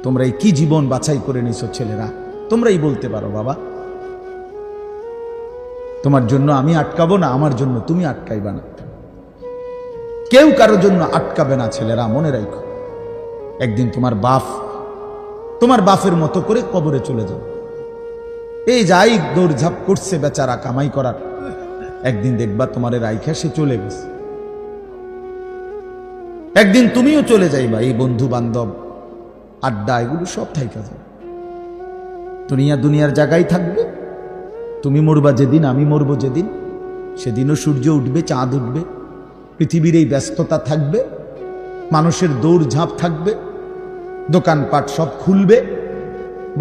তোমরা এই কি জীবন বাছাই করে নিছো ছেলেরা, তোমরাই বলতে পারো বাবা। তোমার জন্য আমি আটকাবো না, আমার জন্য তুমি আটকাইবা না। কেউ কারোর জন্য আটকাবে না ছেলেরা, মনে রাখো। একদিন তোমার বাপের মতো করে কবরে চলে যাও। এই যাই দৌড়ঝাঁপ করছে বেচারা কামাই করার, একদিন দেখবা তোমার রাইখা সে চলে গেছে। একদিন তুমিও চলে যাইবা। এই বন্ধু বান্ধব আড্ডা এগুলো সব থাইকা যাবে। দুনিয়ার জায়গায় থাকবে। তুমি মরবা যেদিন, আমি মরবো যেদিন, সেদিনও সূর্য উঠবে, চাঁদ উঠবে, পৃথিবীর এই ব্যস্ততা থাকবে, মানুষের দৌড়ঝাঁপ থাকবে, দোকানপাট সব খুলবে,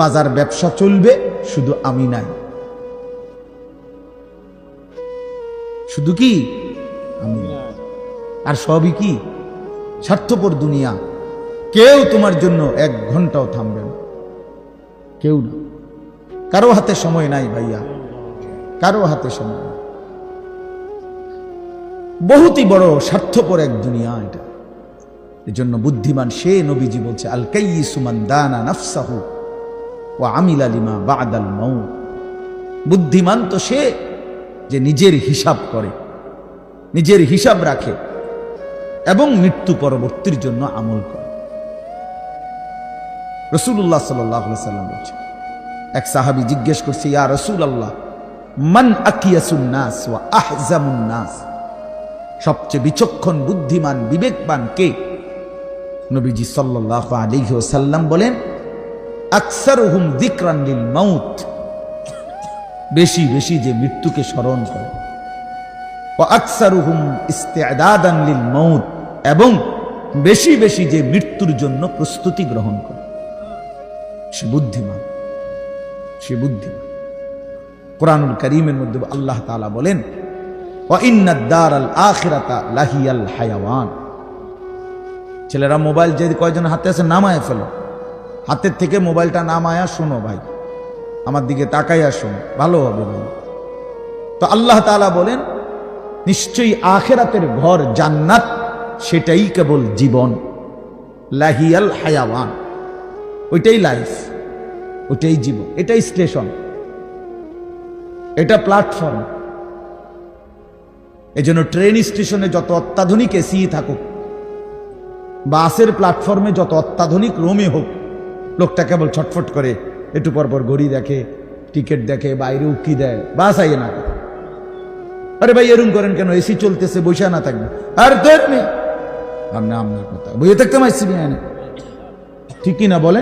বাজার ব্যবসা চলবে, শুধু আমি নাই। শুধু কি আমি, আর সবই কি স্বার্থপর দুনিয়া। কেউ তোমার জন্য 1 ঘন্টাও থামবে না, কেউ না। কারো হাতে সময় নাই ভাইয়া, কারো হাতে সময় নাই। বহুতই বড় স্বার্থপর এক দুনিয়া এটা। এজন্য বুদ্ধিমান সে, নবীজি বলছে, আল কাইয়িসু মান দানা নাফসাহু ওয়া আমিলা লিমা বা'দাল মাউত। বুদ্ধিমান তো সে যে নিজের হিসাব করে, নিজের হিসাব রাখে এবং মৃত্যু পরবর্তীর জন্য আমল করে। রাসূলুল্লাহ সাল্লাল্লাহু আলাইহি ওয়াসাল্লাম বলছেন, এক সাহাবী জিজ্ঞেস করছে, ইয়া রাসূলুল্লাহ, মান আকিয়াসুন নাস ওয়া আহজামুন নাস? সবচেয়ে বিচক্ষণ, বুদ্ধিমান, বিবেকবান কে? নবীজি সাল্লাল্লাহু আলাইহি ওয়াসাল্লাম বলেন, আকসারুহুম যিকরান লিল মাউত। বেশি বেশি যে মৃত্যুকে স্মরণ করে। ওয়া আকসারুহুম ইস্তি'দাদান লিল মাউত, এবং বেশি বেশি যে মৃত্যুর জন্য প্রস্তুতি গ্রহণ করে। সে বুদ্ধিমান, সে বুদ্ধিমান। কোরআনুল কারীমের মধ্যে আল্লাহ তাআলা বলেন, ওয়া ইন্নাদ দারাল আখিরাতা লাহিয়াল হায়াওয়ান। ছেলেরা মোবাইল যে কয়জন হাতে আছে নামায় ফেলো, হাতের থেকে মোবাইলটা নামায়া শোনো ভাই, আমার দিকে তাকাইয়া শোনো, ভালো হবে ভাই। তো আল্লাহ তাআলা বলেন, নিশ্চয়ই আখিরাতের ঘর জান্নাত, সেটাই কেবল জীবন। লাহিয়াল হায়াওয়ান, ওইটাই লাইফ, ওইটাই জীবন, এটাই স্টেশন, এটা প্ল্যাটফর্ম। এজন্য ট্রেন স্টেশনে যত অত্যাধুনিক এসি থাকুক, বাসের প্ল্যাটফর্মে যত অত্যাধুনিক রুমে হোক, লোকটা কেবল ছটফট করে, একটু পরপর ঘড়ি দেখে, টিকিট দেখে, বাইরে উকি দেয়, বাস আইয়ে না। আরে ভাই এরকম করেন কেন? এসি চলতেছে, বসে না থাকবে। আর তোর মেয়ে আপনার কথা বইয়ে থাকতে মারছি না, ঠিকই না বলে?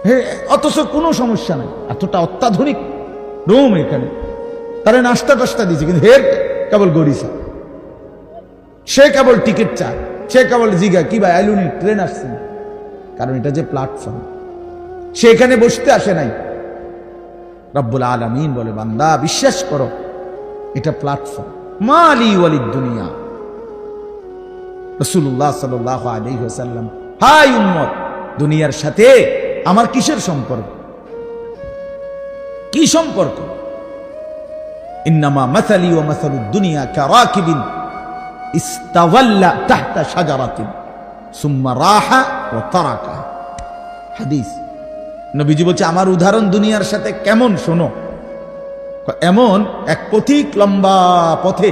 হে, অথচ কোনো সমস্যা নাই, এতটা অত্যাধুনিক রুম এখানে। তারে নাস্তা টাস্তা দিয়েছে, কিন্তু হের কেবল গড়িছে, সে কেবল টিকিট চায়, সে কেবল জিগা কি ভাই আইলুনি, ট্রেন আসছে না। কারণ এটা যে প্ল্যাটফর্ম, সে এখানে বসতে আসে নাই। রব্বুল আলামিন বলে, বান্দা বিশ্বাস করো, এটা প্ল্যাটফর্ম। মালি ওয়ালিদ দুনিয়া। রাসূলুল্লাহ সাল্লাল্লাহু আলাইহি ওয়াসাল্লাম, হাই উম্মত, দুনিয়ার সাথে আমার কিসের সম্পর্ক? কি সম্পর্ক? ইন্নামা মাসালি ওয়া মাসালুদ দুনিয়া কারাকিবিন ইস্তাওয়াল্লা তাহতা শাজারাতিন সুম্মা রাহা ওয়া তারাকা। হাদিস। নবীজি বলছে, আমার উদাহরণ দুনিয়ার সাথে কেমন শোনো। এমন এক পথিক লম্বা পথে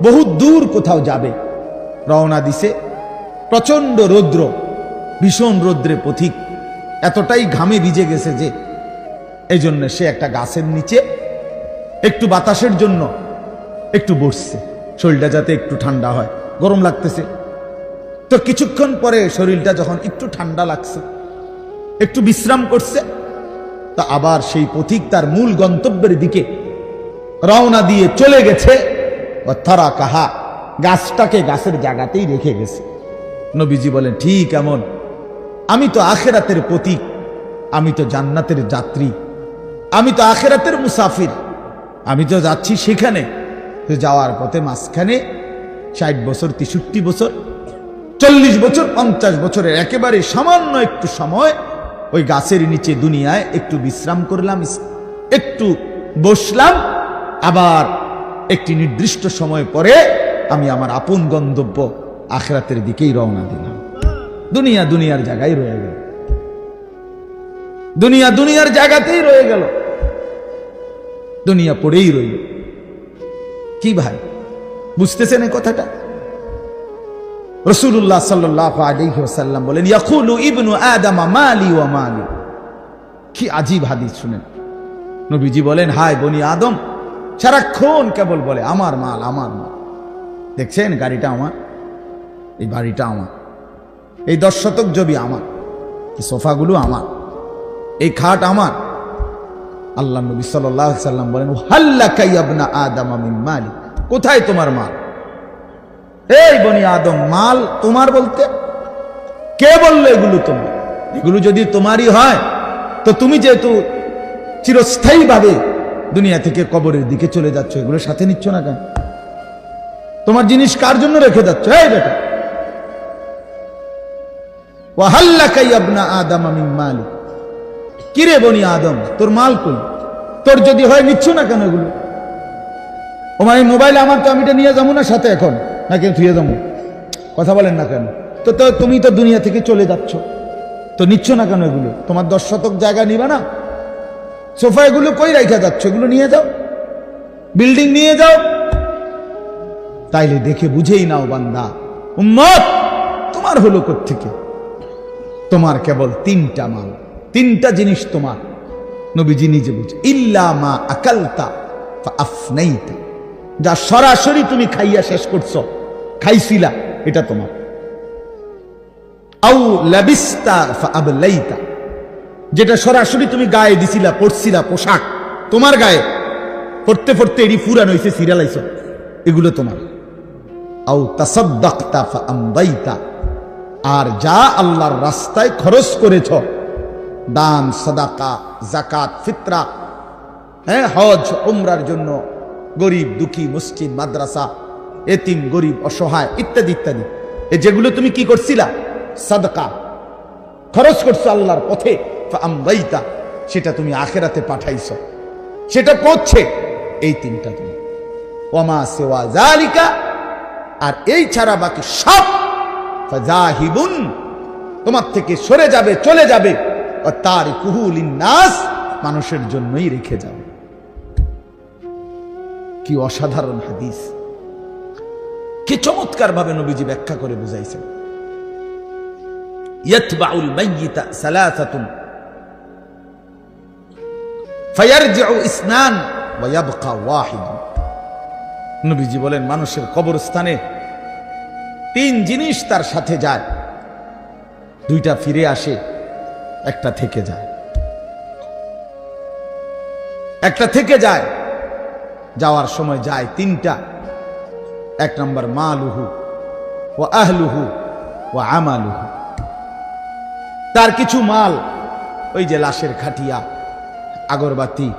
বহু দূর কোথাও যাবে, রওনা দিছে, প্রচন্ড রৌদ্র, ভীষণ রৌদ্রে পথিক এতটাই ঘামে ভিজে গেছে যে এই জন্য সে একটা গাছের নিচে একটু বাতাসের জন্য একটু বসছে, শরীরটা যাতে একটু ঠান্ডা হয়, গরম লাগতেছে। তো কিছুক্ষণ পরে শরীরটা যখন একটু ঠান্ডা লাগছে, একটু বিশ্রাম করছে, তা আবার সেই পথিক তার মূল গন্তব্যের দিকে রওনা দিয়ে চলে গেছে। তারা কাহা, গাছটাকে গাছের জায়গাতেই রেখে গেছে। নবীজি বলেন, ঠিক এমন আমি তো আখিরাতের পথিক, আমি তো জান্নাতের যাত্রী, আমি তো আখিরাতের মুসাফির, আমি তো যাচ্ছি সেখানে। তো যাওয়ার পথে মাঝখানে 60 বছর, 63 বছর, 40 বছর, 50 বছরের একেবারে সামান্য একটু সময় ওই গাছের নিচে দুনিয়ায় একটু বিশ্রাম করলাম, একটু বসলাম, আবার একটি নির্দিষ্ট সময় পরে আমি আমার আপন গন্তব্য আখিরাতের দিকেই রওনা দিলাম। দুনিয়ার জায়গায় রয়ে গেল। দুনিয়া দুনিয়ার জায়গাতেই রয়ে গেল, দুনিয়া পড়েই রইল। কি ভাই, বুঝতেছেন এই কথাটা? রাসূলুল্লাহ সাল্লাল্লাহু আলাইহি ওয়াসাল্লাম বলেন, ইয়াকুলু ইবনু আদম মালি ওয়া মালি। কি আজীব হাদিস শুনেন। নবীজি বলেন, হায় বনি আদম সারাক্ষণ কেবল বলে আমার মাল, আমার মাল। দেখছেন গাড়িটা আমার, এই বাড়িটা আমার, এই 10 শতক জমি আমার, এই সোফাগুলো আমার, এই খাট আমার। আল্লাহ নবী সাল্লাল্লাহু আলাইহি ওয়াসাল্লাম বলেন, হাল্লাকা ইয়া ইবনা আদম মিন মালি। কোথায় তোমার মাল? এই বনি আদম মাল তোমার বলতে কে বললো এগুলো তোমার? এগুলো যদি তোমারই হয় তো তুমি যেহেতু চিরস্থায়ী ভাবে দুনিয়া থেকে কবরের দিকে চলে যাচ্ছ, এগুলো সাথে নিচ্ছ না কেন? তোমার জিনিস কার জন্য রেখে যাচ্ছ? এই বেটা, ওয়া হাল্লাকা ইয়া ইবনা আদম মিন মালি। কিরে বনি আদম, তোর মাল কই? তোর যদি হয় নিচ্ছ না কেন এগুলো? ওমাই মোবাইল আমার, তো আমি এটা নিয়ে যাবো না সাথে এখন, নাকি থুয়ে যাবো? কথা বলেন না কেন? তো তুমি তো দুনিয়া থেকে চলে যাচ্ছ, তো নিচ্ছ না কেন এগুলো? তোমার 10 শতক জায়গা নিবা না? সোফা এগুলো কই রাইখা যাচ্ছ? এগুলো নিয়ে যাও, বিল্ডিং নিয়ে যাও। তাইলে দেখে বুঝেই নাও বান্দা, উম্মত তোমার হলো কোত্থেকে? তোমার কেবল 3টা মাল, 3টা জিনিস তোমার। নবীজি নিজে বুঝে, ইল্লা মা আকালতা ফাআফনাইতা। যা সরাসরি তুমি খাইয়া শেষ করছো, খাইছিলা, এটা তোমার। আও লাবিস্তা ফাআবলাইতা। যেটা সরাসরি তুমি গায়ে দিছিলা, পরছিলা, পোশাক তোমার গায়ে, পড়তে পড়তে এডি ফুরান হইছে, সিরিয়ালাইছো, এগুলো তোমার। আও তাসাদদাকতা ফাআমদাইতা। আর যা আল্লাহর রাস্তায় খরচ করেছ, দান, সাদাকা, যাকাত, ফিতরা, হজ, উমরার জন্য, গরিব দুঃখী, মসজিদ, মাদ্রাসা, এতিম, গরিব, অসহায় ইত্যাদি ইত্যাদি, এই যেগুলো তুমি কি করছিলা? সাদকা খরচ করছো আল্লাহর পথে, ফাআমদাইতা, সেটা তুমি আখিরাতে পাঠাইছো, সেটা পৌঁছে। এই 3টা তুমি। ওয়ামা সিওয়া যালিকা, আর এই ছাড়া বাকি সব ফাযাহিবুন, তোমার থেকে সরে যাবে, চলে যাবে। ও তারিকুহু লিন্নাস, মানুষের জন্যই রেখে যাবে। কি অসাধারণ হাদিস, কি চমৎকার ভাবে নবীজি ব্যাখ্যা করে বুঝাইছেন। ইয়াতবাউল মাইয়িতা সালাসাতুন ফায়ারজিউ ইসনান ওয়া ইয়াবকা ওয়াহিদ। নবীজি বলেন, মানুষের কবরস্থানে 3 জিনিস তার সাথে যায়, 2টা ফিরে আসে, একটা থেকে যায়। একটা থেকে যায়, যাওয়ার সময় যায় 3টা। 1 নম্বর মালুহু ওয়া আহলুহু ওয়া আমালুহু। তার কিছু মাল, ওই যে লাশের খাটিয়া, আগরবাতি,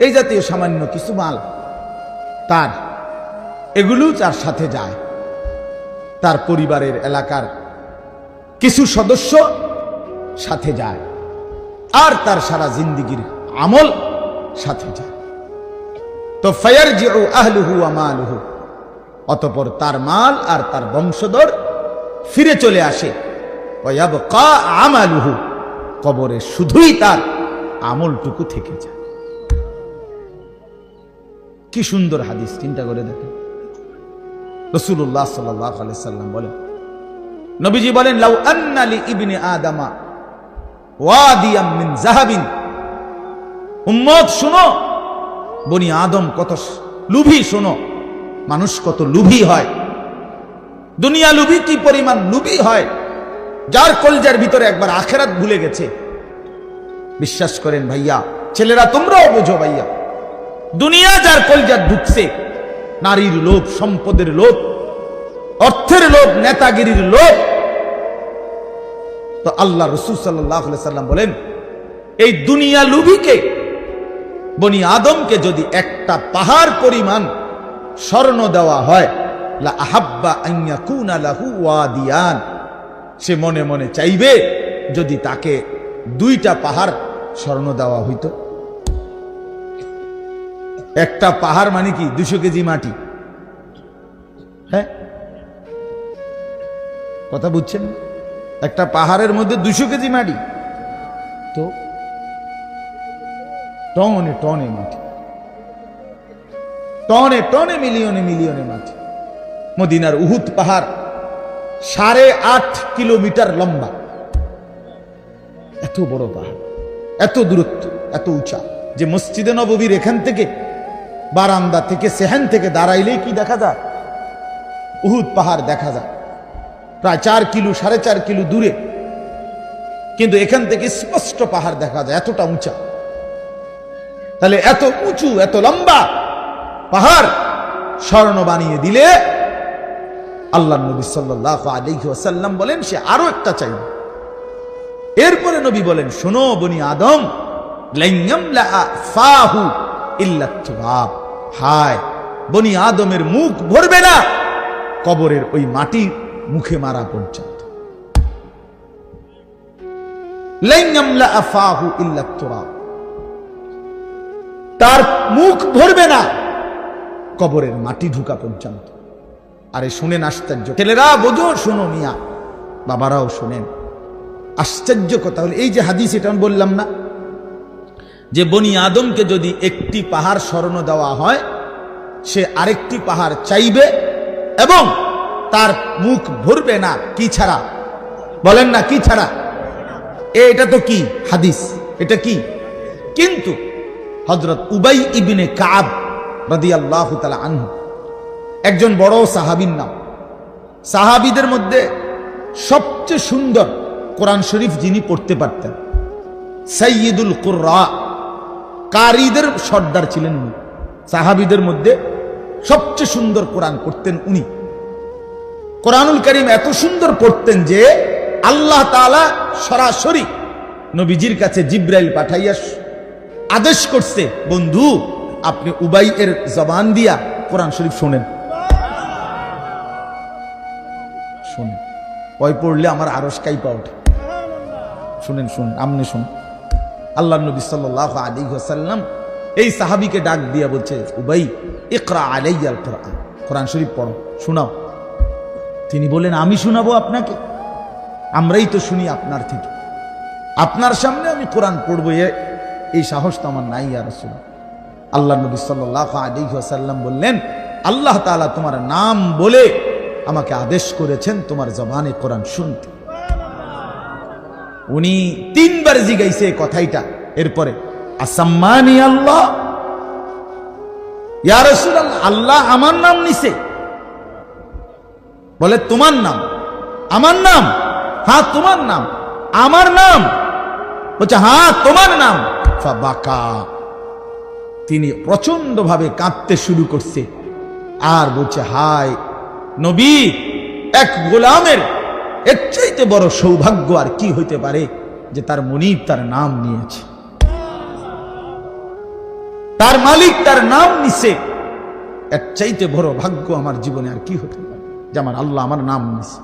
এই জাতীয় সামান্য কিছু মাল তার, এগুলো তার সাথে যায়। তার পরিবারের, এলাকার কিছু সদস্য সাথে যায়, আর তার সারা জিন্দেগীর আমল সাথে যায়। তো ফায়ারজিউ আহলুহু ওয়া মালুহু, অতঃপর তার মাল আর তার বংশধর ফিরে চলে আসে। ওয়া ইয়াবকা আমালুহু, কবরে শুধুই তার আমলটুকু থেকে যায়। কি সুন্দর হাদিস, চিন্তা করে দেখেন। রাসূলুল্লাহ সাল্লাল্লাহু আলাইহি ওয়াসাল্লাম বলেন, নবীজি বলেন, লাউ আন্না লি ইবনি আদামা ওয়াদিয়াম মিন যাহাবিন। উম্মত শুনো, বনি আদম কত লুভী, শোনো মানুষ কত লুভী হয়, দুনিয়া লুভী কি পরিমাণ লুভী হয়, যার কলজার ভিতরে একবার আখিরাত ভুলে গেছে। বিশ্বাস করেন ভাইয়া, ছেলেরা তোমরাও বোঝো ভাইয়া, দুনিয়া যার কলজার ঢুকছে, নারীর লোভ, সম্পদের লোভ, অর্থের লোভ, নেতাগিরির লোভ, তো আল্লাহ রাসূল সাল্লাল্লাহু আলাইহি সাল্লাম বলেন, এই দুনিয়া লুভীকে, বনি আদমকে যদি একটা পাহাড় পরিমাণ স্বর্ণ দেওয়া হয়, লা আহাব্বা আন ইয়াকুনা লাহু ওয়াদিয়ান, সে মনে মনে চাইবে যদি তাকে 2টা পাহাড় স্বর্ণ দেওয়া হইতো। একটা পাহাড় মানে কি 200 কেজি মাটি। হ্যাঁ, কথা বুঝছেন? একটা পাহাড়ের মধ্যে 200 কেজি মাটি, তো টনে টনে মাটি, টনে টনে মিলিয়নে মিলিয়নে মাটি। মদিনার উহুদ পাহাড় 8.5 কিলোমিটার লম্বা, এত বড় পাহাড়, এত দূরত্ব, এত উঁচা যে মসজিদে নববীর এখান থেকে বারান্দা থেকে সেহান থেকে দাঁড়াইলেই কি দেখা যায়? উহুদ পাহাড় দেখা যায়, প্রায় 4 কিলো 4.5 কিলো দূরে, কিন্তু এখান থেকে স্পষ্ট পাহাড় দেখা যায়, এতটা উঁচা। তাহলে এত উঁচু এত লম্বা পাহাড় স্বর্ণ বানিয়ে দিলে আল্লাহ নবী সাল্লাল্লাহু আলাইহি ওয়াসাল্লাম বলেন সে আরো একটা চাইবে। এরপরে নবী বলেন, শোনো বনি আদম, লান ইয়ামলা ফাহু ইল্লা তুরাব, হায় বনি আদমের মুখ ভরবে না কবরের ওই মাটি মুখে মারা পর্যন্ত। লান ইয়ামলা ফাহু ইল্লা তুরাব, তার মুখ ভরবে না কবরের মাটি ঢুকা পর্যন্ত। আরে শুনেন আশ্চর্য, ছেলেরা বোঝো, শোনো মিয়া, বাবারাও শুনেন, আশ্চর্য কথা হলো এই যে হাদিস, এটা আমি বললাম না যে বনি আদমকে যদি একটি পাহাড় স্বর্ণ দেওয়া হয় সে আরেকটি পাহাড় চাইবে এবং তার মুখ ভরবে না, কি ছাড়া? বলেন না কি ছাড়া? এটা তো কি হাদিস, এটা কি? কিন্তু হযরত উবাই ইবনে কাব রাদিয়াল্লাহু তাআলা আনহু একজন বড় সাহাবীর নাম। সাহাবীদের মধ্যে সবচেয়ে সুন্দর কোরআন শরীফ যিনি পড়তে পারতেন, সাইয়্যিদুল কুররা, কারীদের সর্দার ছিলেন উনি। সাহাবীদের মধ্যে সবচেয়ে সুন্দর কোরআন পড়তেন উনি। কোরআনুল কারীম এত সুন্দর পড়তেন যে আল্লাহ তাআলা সরাসরি নবীজির কাছে জিবরাইল পাঠাইয়া আদেশ করছে, বন্ধু আপনি উবাই এর জবান দিয়া কোরআন শরীফ শোনেন। শোনেন, ওই পড়লে আমার আরশ কাইপা ওঠে। শুনেন, শুনুন, আমনে শুন। আল্লাহ নবী সাল্লাল্লাহু আলাইহি ওয়াসাল্লাম এই সাহাবীকে ডাক দিয়া বলছে, উবাই ইকরা আলাইয়াল কোরআন, কোরআন শরীফ পড়ো, শোনাও। তিনি বলেন, আমি শোনাবো আপনাকে? আমরাই তো শুনি আপনার থেকে, আপনার সামনে আমি কোরআন পড়বো, এই সাহস তো আমার নাই ইয়া রাসূলুল্লাহ। আল্লাহ নবী সাল্লাল্লাহু আলাইহি ওয়াসাল্লাম বললেন, আল্লাহ তাআলা তোমার নাম বলে আমাকে আদেশ করেছেন তোমার জবানে কোরআন শুনতে। উনি 3 বার জিগাইছে কথাইটা। এরপরে আসাম্মানি আল্লাহ, ইয়া রাসূলুল্লাহ, আল্লাহ আমার নাম নিছে? বলে তোমার নাম? আমার নাম? হ্যাঁ তোমার নাম। আমার নাম? বলছে হ্যাঁ তোমার নাম। ফাবাকা, তিনি প্রচন্ড ভাবে কাঁদতে শুরু করছে আর বলছে, হায় নবী, এক গোলামের এর চাইতে বড় সৌভাগ্য আর কি হইতে পারে যে তার মনিব তার নাম নিয়েছে, তার মালিক তার নাম নিছে। এর চাইতে বড় ভাগ্য আমার জীবনে আর কি হতে পারে যে আমার আল্লাহ আমার নাম নিছে।